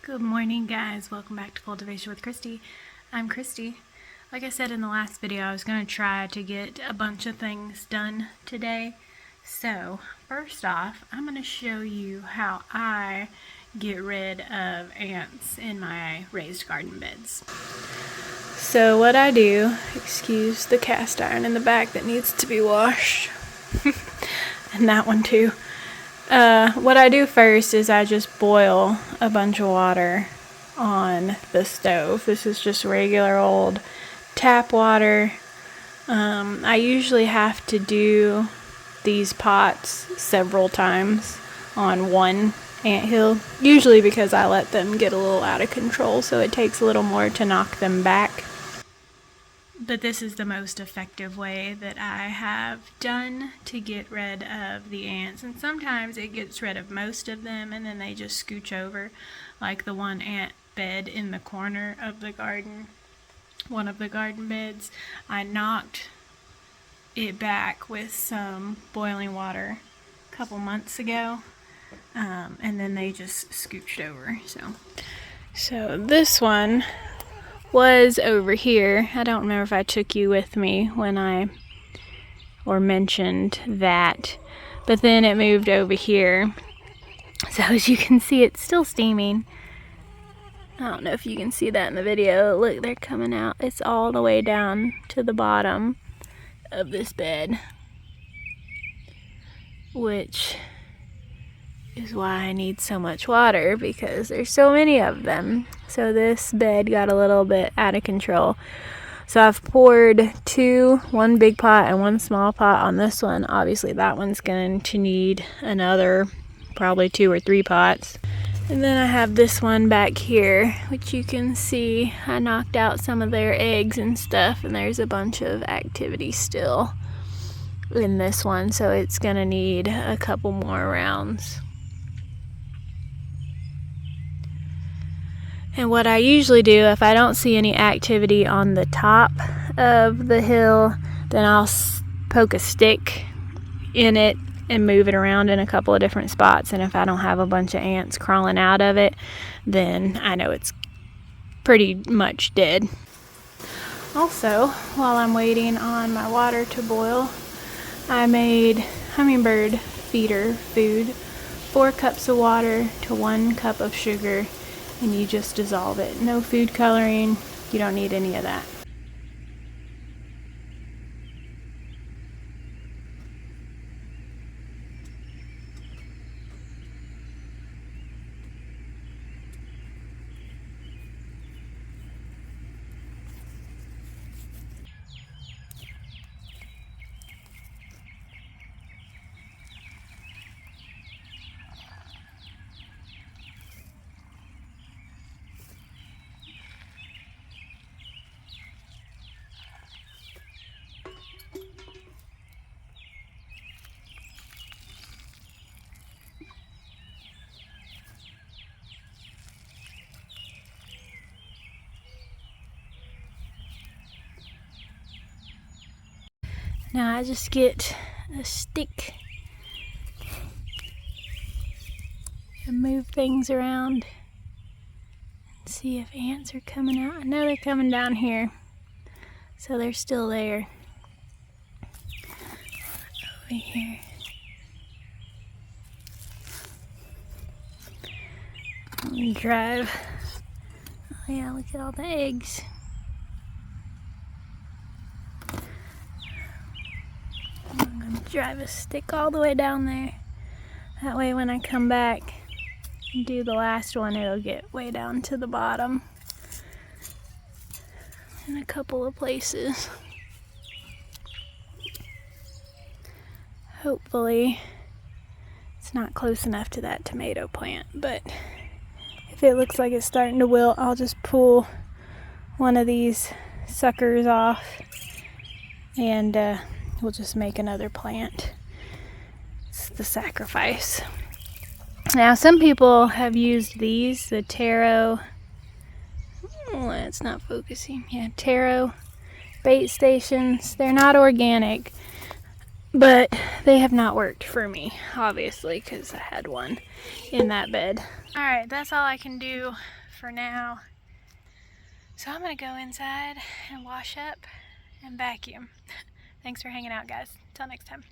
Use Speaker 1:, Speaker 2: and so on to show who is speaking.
Speaker 1: Good morning, guys. Welcome back to Cultivation with Christy. I'm Christy. Like I said in the last video, I was going to try to get a bunch of things done today. So, first off, I'm going to show you how I get rid of ants in my raised garden beds. So what I do, excuse the cast iron in the back that needs to be washed, and that one too. What I do first is I just boil a bunch of water on the stove. This is just regular old tap water. I usually have to do these pots several times on one anthill, usually because I let them get a little out of control, so it takes a little more to knock them back. But this is the most effective way that I have done to get rid of the ants. And sometimes it gets rid of most of them and then they just scooch over, like the one ant bed in the corner of the garden, one of the garden beds. I knocked it back with some boiling water a couple months ago, and then they just scooched over. So this one was over here. I don't remember if I took you with me when I mentioned that, but then it moved over here. So as you can see, it's still steaming. I don't know if you can see that in the video. Look, they're coming out. It's all the way down to the bottom of this bed, which is why I need so much water, because there's so many of them. So this bed got a little bit out of control. So I've poured one big pot and one small pot on this one. Obviously that one's going to need another probably 2 or 3 pots. And then I have this one back here, which you can see I knocked out some of their eggs and stuff, and there's a bunch of activity still in this one, so it's going to need a couple more rounds. And what I usually do, if I don't see any activity on the top of the hill, then I'll poke a stick in it and move it around in a couple of different spots. And if I don't have a bunch of ants crawling out of it, then I know it's pretty much dead. Also, while I'm waiting on my water to boil, I made hummingbird feeder food, 4 cups of water to 1 cup of sugar. And you just dissolve it. No food coloring. You don't need any of that. Now I just get a stick and move things around and see if ants are coming out. I know they're coming down here, so they're still there. Over here. I'm gonna drive. Oh yeah, look at all the eggs. Drive a stick all the way down there. That way when I come back and do the last one, it'll get way down to the bottom in a couple of places. Hopefully it's not close enough to that tomato plant, but if it looks like it's starting to wilt, I'll just pull one of these suckers off and we'll just make another plant. It's the sacrifice. Now some people have used these, the taro, it's not focusing, yeah, taro bait stations. They're not organic, but they have not worked for me, obviously, because I had one in that bed. Alright, that's all I can do for now. So I'm gonna go inside and wash up and vacuum. Thanks for hanging out, guys. Till next time.